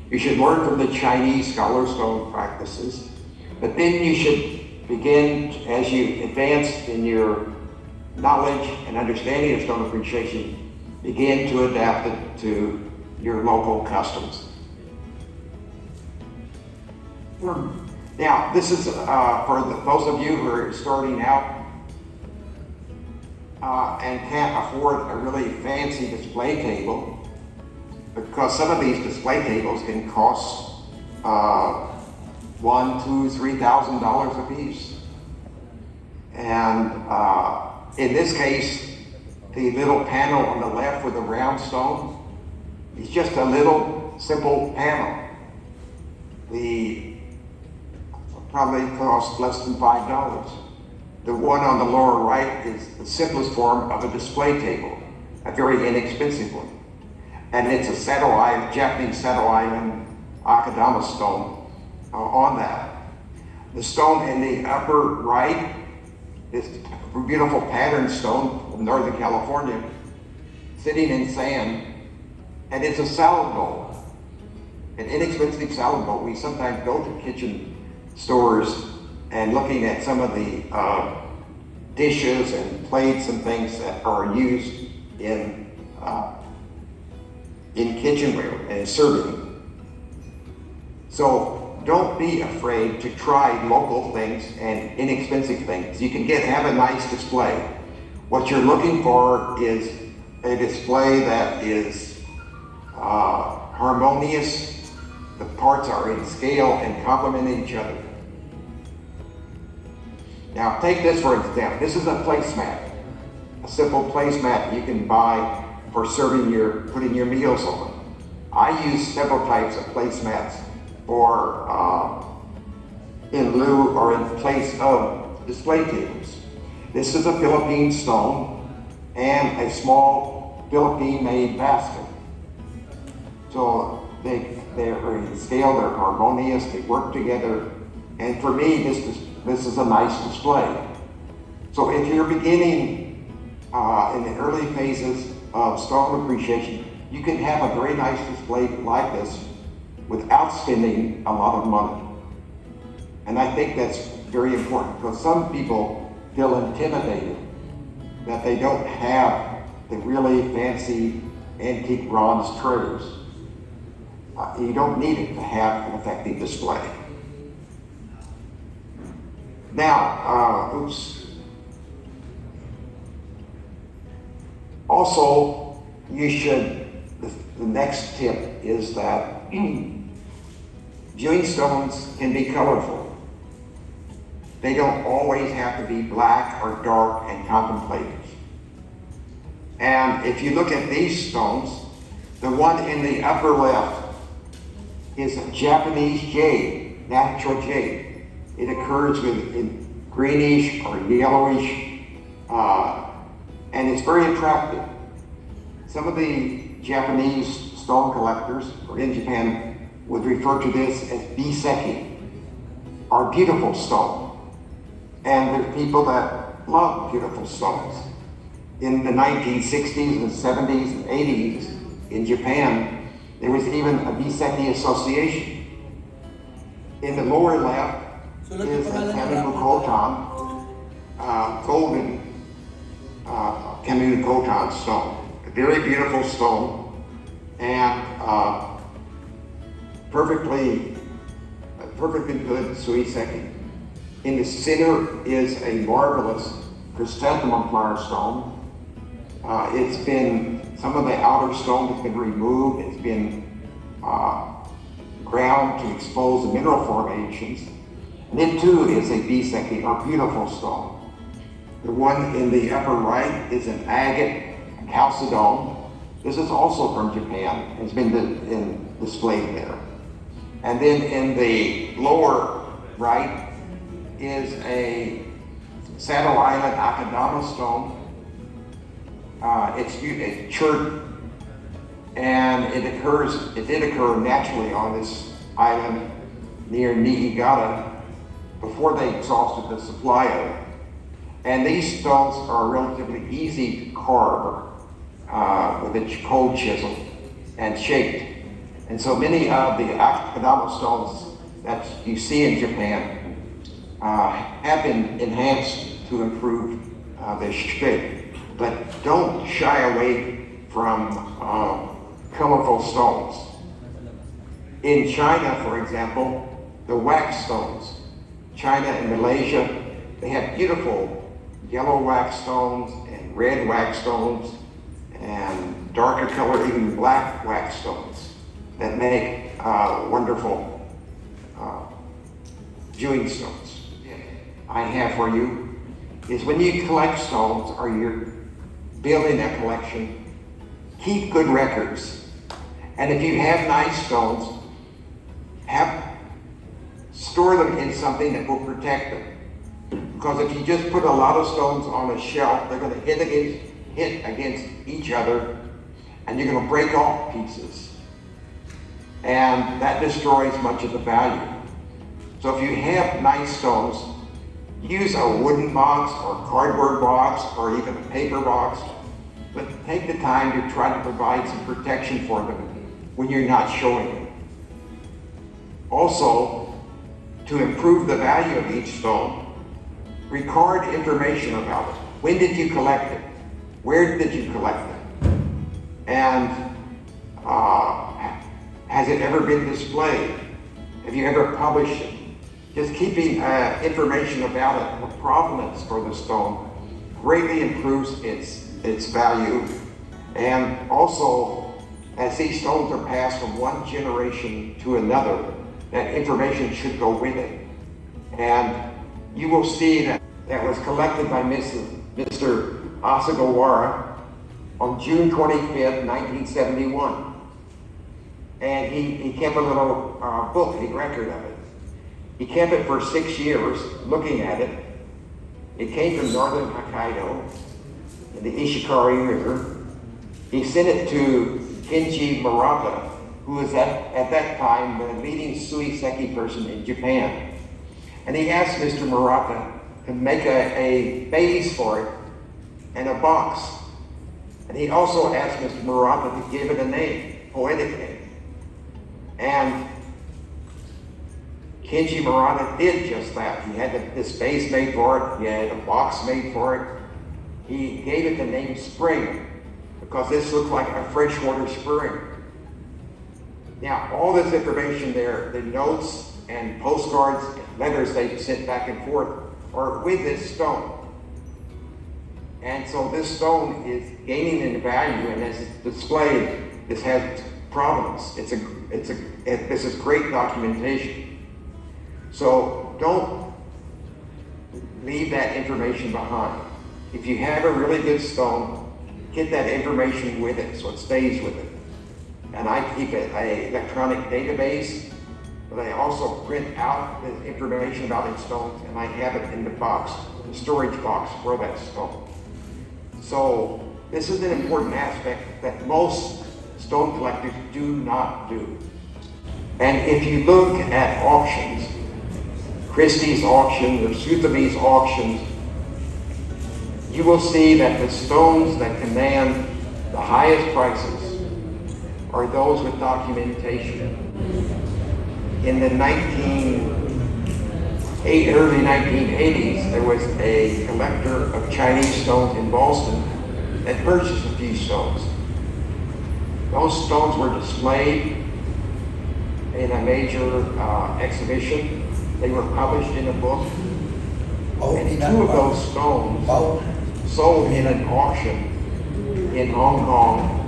You should learn from the Chinese scholar stone practices, but then you should begin, as you advance in your knowledge and understanding of stone appreciation, begin to adapt it to your local customs. Now, this is those of you who are starting out and can't afford a really fancy display table, because some of these display tables can cost $1,000, $2,000, $3,000 a piece. And in this case, the little panel on the left with the round stone is just a little simple panel. The probably cost less than $5. The one on the lower right is the simplest form of a display table, a very inexpensive one. And it's a Japanese Sato Island Akadama stone on that. The stone in the upper right is a beautiful patterned stone from Northern California, sitting in sand, and it's a salad bowl, an inexpensive salad bowl. We sometimes go to kitchen stores and looking at some of the dishes and plates and things that are used in kitchenware and serving. So don't be afraid to try local things and inexpensive things. You can have a nice display. What you're looking for is a display that is harmonious. The parts are in scale and complement each other. Now take this for example. This is a placemat, a simple placemat you can buy for putting your meals on. I use several types of placemats for in lieu or in place of display tables. This is a Philippine stone and a small Philippine-made basket. So they're in scale, they're harmonious, they work together, and for me, this is a nice display. So if you're beginning in the early phases of stone appreciation, you can have a very nice display like this without spending a lot of money. And I think that's very important, because some people feel intimidated that they don't have the really fancy antique bronze trays. You don't need it to have an effective display. Now, also, the next tip is that viewing stones can be colorful. They don't always have to be black or dark and contemplative. And if you look at these stones, the one in the upper left is a Japanese jade, natural jade. It occurs in greenish or yellowish, and it's very attractive. Some of the Japanese stone collectors, or in Japan, would refer to this as biseki, or beautiful stone. And there's people that love beautiful stones. In the 1960s and 70s and 80s in Japan, there was even a biseki association. In the lower left is a Kaminu-Kotan, golden Kaminu-Kotan stone. A very beautiful stone, and perfectly good suiseki. In the center is a marvelous chrysanthemum flower stone. Some of the outer stone has been removed. It's been ground to expose the mineral formations. And it too is a biseki, or beautiful stone. The one in the upper right is an agate, a chalcedone. This is also from Japan. It's been displayed there. And then in the lower right is a Sato Island Akadama stone. It's chert, and it did occur naturally on this island near Niigata before they exhausted the supply of it. And these stones are relatively easy to carve with a cold chisel and shaped. And so many of the Akadama stones that you see in Japan have been enhanced to improve their shape. But don't shy away from colorful stones. In China, for example, the wax stones China and Malaysia, they have beautiful yellow wax stones and red wax stones and darker color, even black wax stones that make wonderful viewing stones. I have for you is when you collect stones or you're building a collection, keep good records. And if you have nice stones, store them in something that will protect them. Because if you just put a lot of stones on a shelf, they're going to hit against each other, and you're going to break off pieces. And that destroys much of the value. So if you have nice stones, use a wooden box or cardboard box or even a paper box, but take the time to try to provide some protection for them when you're not showing them. Also, to improve the value of each stone, record information about it. When did you collect it? Where did you collect it? And has it ever been displayed? Have you ever published it? Just keeping information about it, the provenance for the stone, greatly improves its value. And also, as these stones are passed from one generation to another, that information should go with it. And you will see that was collected by Mr. Asagawara on June 25th, 1971. And he kept a little book, a record of it. He kept it for 6 years, looking at it. It came from northern Hokkaido, in the Ishikari River. He sent it to Kenji Murata, who was at that time the leading suiseki person in Japan. And he asked Mr. Murata to make a base for it and a box. And he also asked Mr. Murata to give it a name, poetic name. And Kenji Murata did just that. He had this base made for it, he had a box made for it. He gave it the name Spring, because this looked like a freshwater spring. Now, all this information there, the notes and postcards, letters they sent back and forth, are with this stone. And so this stone is gaining in value, and as it's displayed, this has provenance. This is great documentation. So don't leave that information behind. If you have a really good stone, get that information with it so it stays with it. And I keep an electronic database, but I also print out the information about the stones, and I have it in the box, the storage box for that stone. So this is an important aspect that most stone collectors do not do. And if you look at auctions, Christie's auction or Sotheby's auctions, you will see that the stones that command the highest prices are those with documentation. In the early 1980s, there was a collector of Chinese stones in Boston that purchased a few stones. Those stones were displayed in a major exhibition. They were published in a book. And 2 of those stones sold in an auction in Hong Kong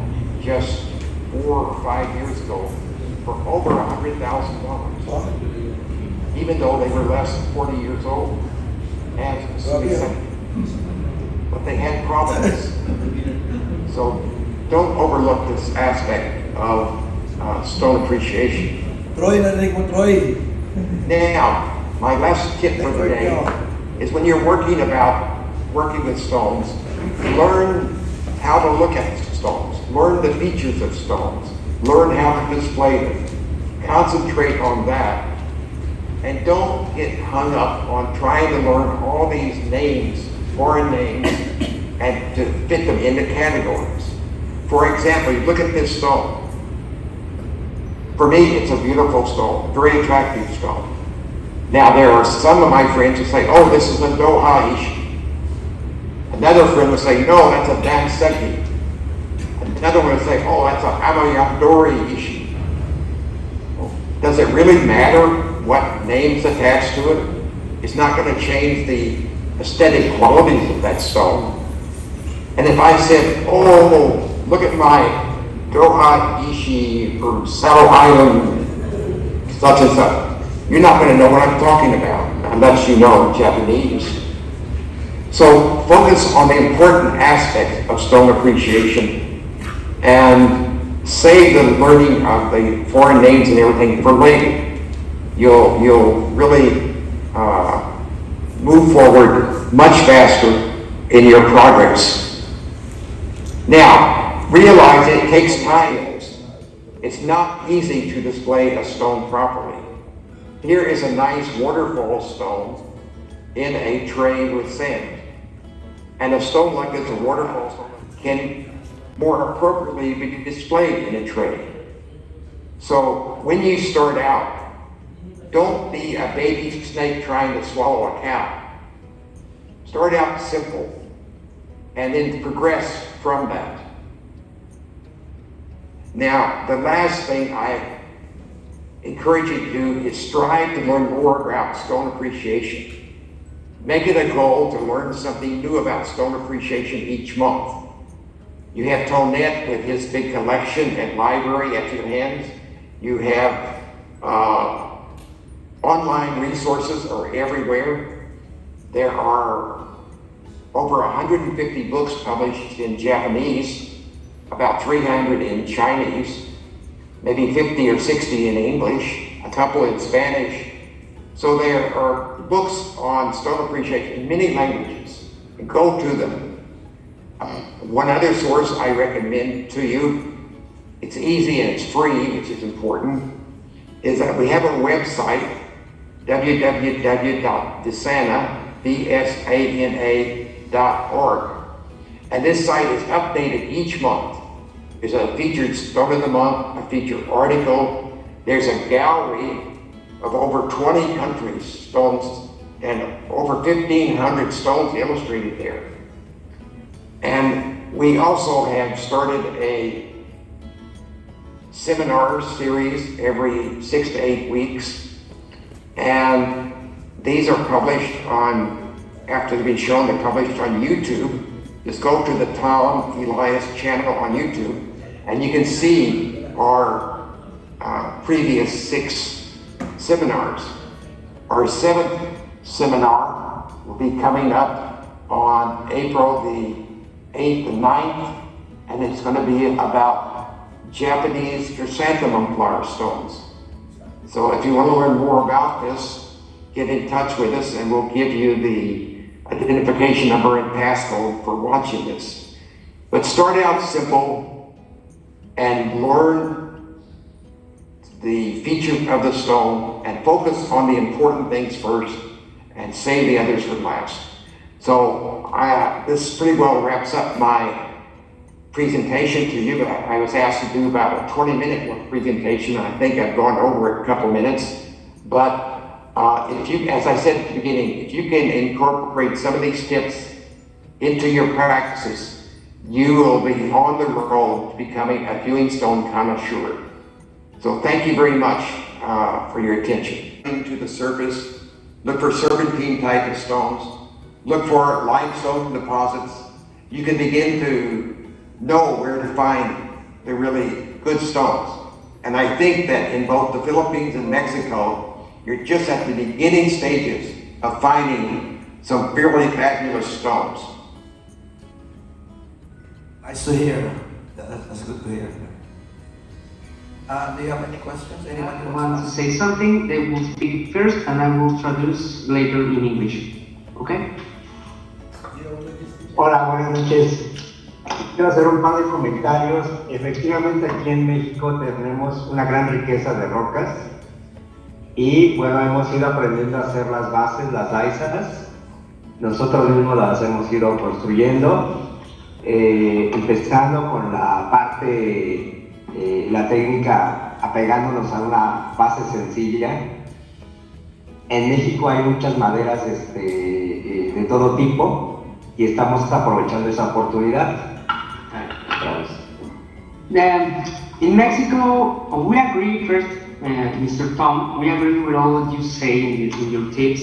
just 4 or 5 years ago for over $100,000, even though they were less than 40 years old. But they had provenance. So don't overlook this aspect of stone appreciation. Now, my last tip for the day is when you're working with stones, learn how to look at stones, learn the features of stones, learn how to display them, concentrate on that, and don't get hung up on trying to learn all these names, foreign names, and to fit them into categories. For example, you look at this stone. For me, it's a beautiful stone, very attractive stone. Now, there are some of my friends who say, oh, this is a Doha Ishi. Another friend will say, no, that's a Danseki. Another one will say, oh, that's a Amayadori Ishi. Does it really matter what name's attached to it? is not going to change the aesthetic qualities of that stone. And if I said, oh, look at my Doha Ishi or Saddle Island, such and such, you're not going to know what I'm talking about unless you know Japanese. So focus on the important aspects of stone appreciation and save the learning of the foreign names and everything for later. You'll really move forward much faster in your progress. Now, realize it takes time. It's not easy to display a stone properly. Here is a nice waterfall stone in a tray with sand. And a stone like this, a waterfall stone, can more appropriately be displayed in a tray. So when you start out, don't be a baby snake trying to swallow a cow. Start out simple and then progress from that. Now, the last thing I encourage you to do is strive to learn more about stone appreciation. Make it a goal to learn something new about stone appreciation each month. You have Tonet with his big collection and library at your hands. You have online resources are everywhere. There are over 150 books published in Japanese, about 300 in Chinese, maybe 50 or 60 in English, a couple in Spanish. So there are books on stone appreciation in many languages, and go to them. One other source I recommend to you, it's easy and it's free, which is important, is that we have a website, www.desana.org. And this site is updated each month. There's a featured stone of the month, a featured article. There's a gallery of over 20 countries' stones and over 1,500 stones illustrated there. And we also have started a seminar series every 6 to 8 weeks. And these are published on, after they've been shown, they're published on YouTube. Just go to the Tom Elias channel on YouTube, and you can see our previous 6 seminars. Our 7th seminar will be coming up on April the 8th and 9th, and it's going to be about Japanese chrysanthemum flower stones. So if you want to learn more about this, get in touch with us and we'll give you the identification number and passcode for watching this. But start out simple and learn the features of the stone and focus on the important things first and save the others for last. So this pretty well wraps up my presentation to you. I was asked to do about a 20-minute presentation, and I think I've gone over a couple minutes. But if you, as I said at the beginning, if you can incorporate some of these tips into your practices, you will be on the road to becoming a viewing stone connoisseur. So thank you very much for your attention. To the surface, look for serpentine type of stones. Look for limestone deposits. You can begin to know where to find the really good stones. And I think that in both the Philippines and Mexico, you're just at the beginning stages of finding some fairly fabulous stones. Nice to hear. That's good to hear. Do you have any questions? Anyone I want to say something. They will speak first and I will traduce later in English. Okay? Hola, buenas noches. Quiero hacer un par de comentarios. Efectivamente, aquí en México tenemos una gran riqueza de rocas y bueno, hemos ido aprendiendo a hacer las bases, las daisas. Nosotros mismos las hemos ido construyendo, empezando con la parte, la técnica apegándonos a una base sencilla. En México hay muchas maderas de todo tipo y estamos aprovechando esa oportunidad. In Mexico, we agree first, Mr. Tom, we agree with all that you say in your tips.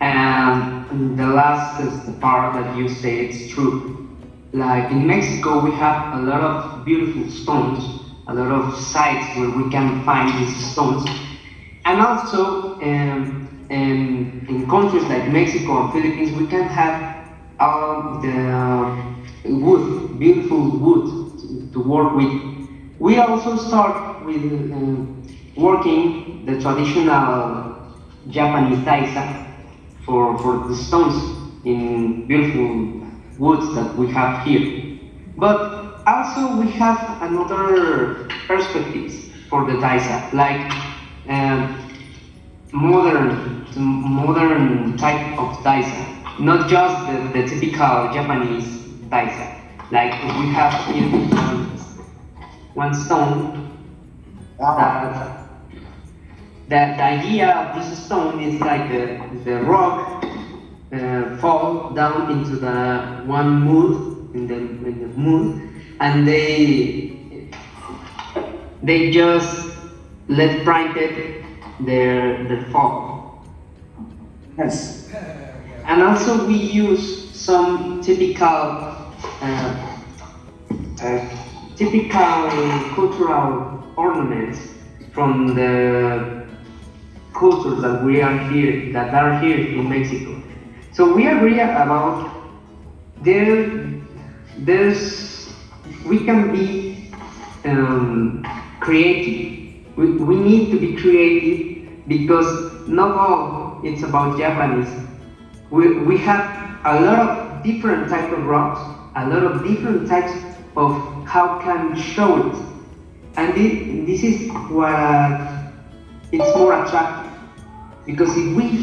And the last is the part that you say it's true. Like in Mexico, we have a lot of beautiful stones, a lot of sites where we can find these stones. And also, in countries like Mexico and Philippines, we can have the wood, beautiful wood to work with. We also start with working the traditional Japanese taisa for the stones in beautiful woods that we have here. But also we have another perspectives for the taisa, like modern type of taisa, not just the typical Japanese taisa. Like we have here one stone that the idea of this stone is like the rock fall down into the one mood in the mood, and they just let printed their fall. Yes. And also we use some typical cultural ornaments from the cultures that are here in Mexico. So we agree about we can be creative. We need to be creative because not all it's about Japanese. We have a lot of different types of rocks, a lot of different types of how can we show it. And this is what it's more attractive. Because if we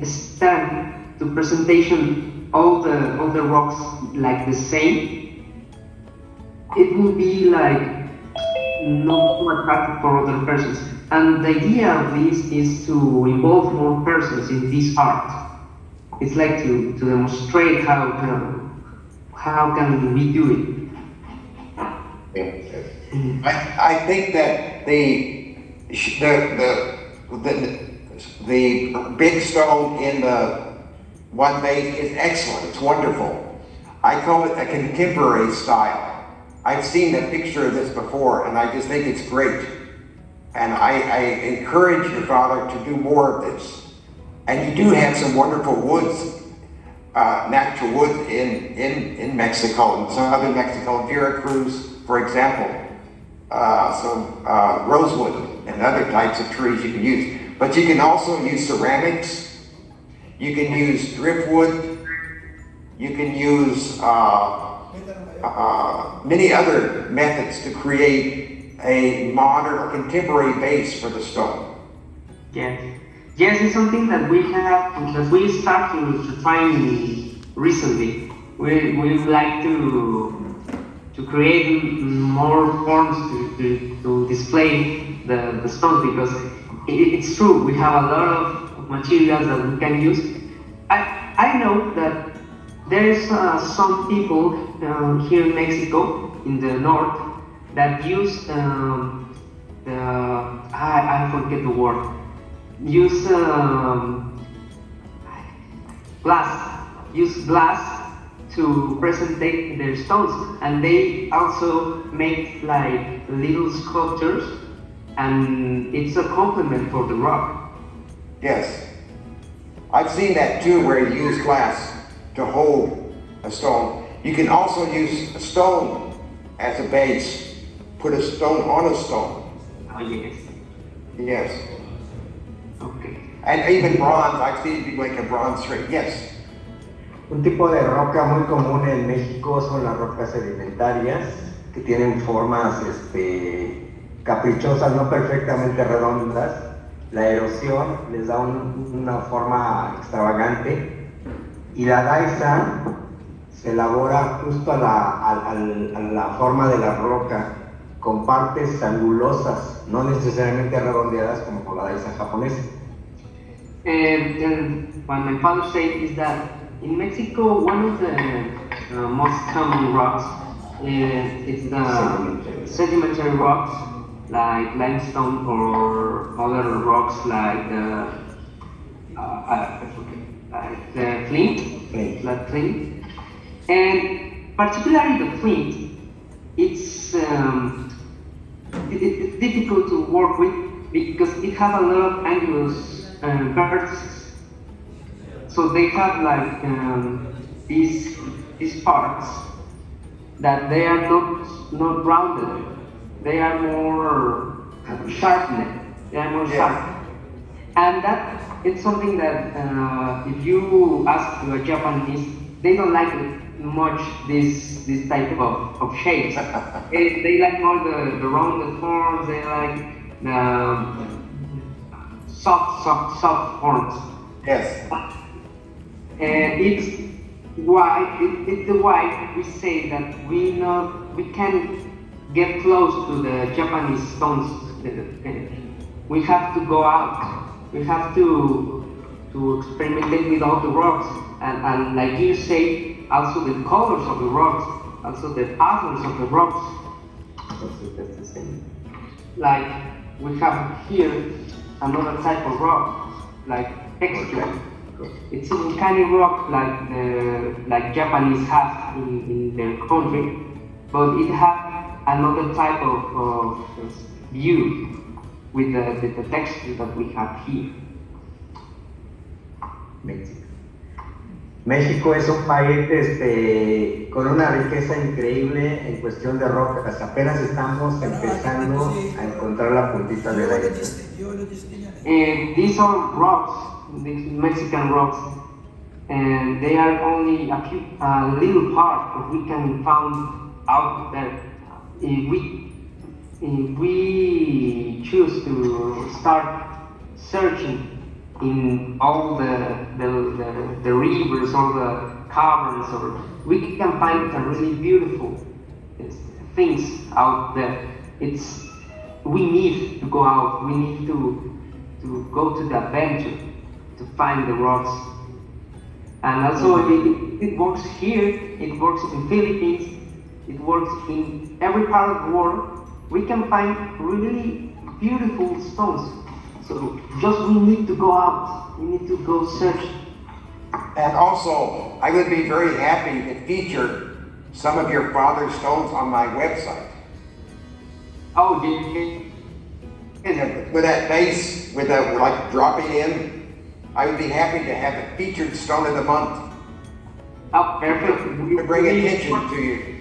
stand to presentation all the rocks like the same, it will be like not so attractive for other persons. And the idea of this is to involve more persons in this art. It's like to demonstrate how can we do it. I think that the big stone in the one base is excellent. It's wonderful. I call it a contemporary style. I've seen a picture of this before, and I just think it's great. And I encourage your father to do more of this. And you do have some wonderful woods, natural woods in Mexico, in southern Mexico, Veracruz, for example. Some rosewood and other types of trees you can use. But you can also use ceramics. You can use driftwood. You can use many other methods to create a modern or contemporary base for the stone. Yes, it's something that we start to find recently. We would like to create more forms to display the stones, because it's true, we have a lot of materials that we can use. I know that there's some people here in Mexico, in the north, that use I forget the word. Use glass to present their stones, and they also make like little sculptures, and it's a complement for the rock. Yes. I've seen that too, where you use glass to hold a stone. You can also use a stone as a base. Put a stone on a stone. Oh, yes. Yes. Okay. And even bronze, I've seen people make a bronze ring. Yes. Un tipo de roca muy común en México son las rocas sedimentarias, que tienen formas caprichosas, no perfectamente redondas. La erosión les da una forma extravagante, y la daisa se elabora justo a la forma de la roca, con partes angulosas, no necesariamente redondeadas como con la daisa japonesa. And what my father said is that in Mexico, one of the most common rocks is the sedimentary rocks, like limestone, or other rocks like flint, like flint, and particularly the flint, it's difficult to work with because it has a lot of angulous vertices. So they have like these parts that they are not rounded. They are more sharpened. They are more sharp. And that it's something that if you ask to a Japanese, they don't like much this type of shapes. They like more the rounded forms. They like the soft forms. Yes. And it's why we say that we can get close to the Japanese stones. We have to go out. We have to experiment with all the rocks, and like you say, also the colors of the rocks, also the patterns of the rocks. Like we have here another type of rock, like texture. It's a volcanic rock like Japanese have in their country, but it has another type of view with the texture that we have here. México es un país con una riqueza increíble en cuestión de rocas. Apenas estamos empezando a encontrar la puntita del iceberg. And these are rocks, these Mexican rocks, and they are only a little part that we can find out there. If we choose to start searching in all the rivers or the caverns, or we can find some really beautiful things out there. We need to go out. We need to go to the adventure to find the rocks. And also it works here. It works in Philippines. It works in every part of the world. We can find really beautiful stones. So just we need to go out. We need to go search. And also, I would be very happy to feature some of your father's stones on my website. Oh, yeah. With that base, with the like dropping in, I would be happy to have a featured stone of the month. Oh, perfect. To bring attention to you.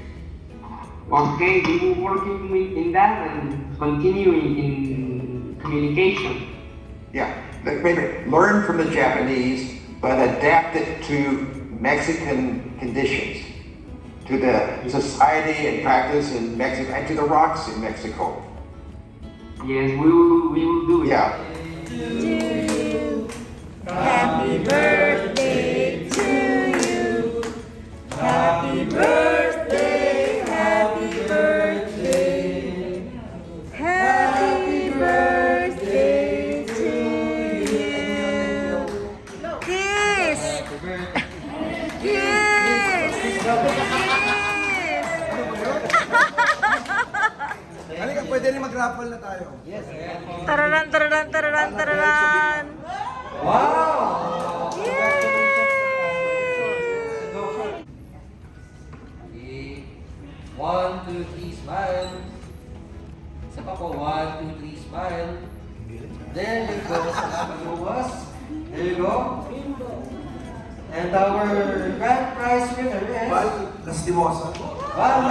Okay, we will working in that and continuing in communication. Yeah, maybe learn from the Japanese, but adapt it to Mexican conditions, to the society and practice in Mexico, and to the rocks in Mexico. Yes, we will do it. Yeah. Happy birthday to you. Happy birthday, happy birthday. Happy birthday to you. Kiss. Kiss. Halika, pwede rin mag-raffle na tayo. Tararan, tararan, tararan, tararan. Wow! Yay! Okay. 1, 2, 3, smile. Isa pa po, 1, 2, 3, smile. Then you go sa Luwas. There you go. And our grand prize winner is... Lastimosa. Wow,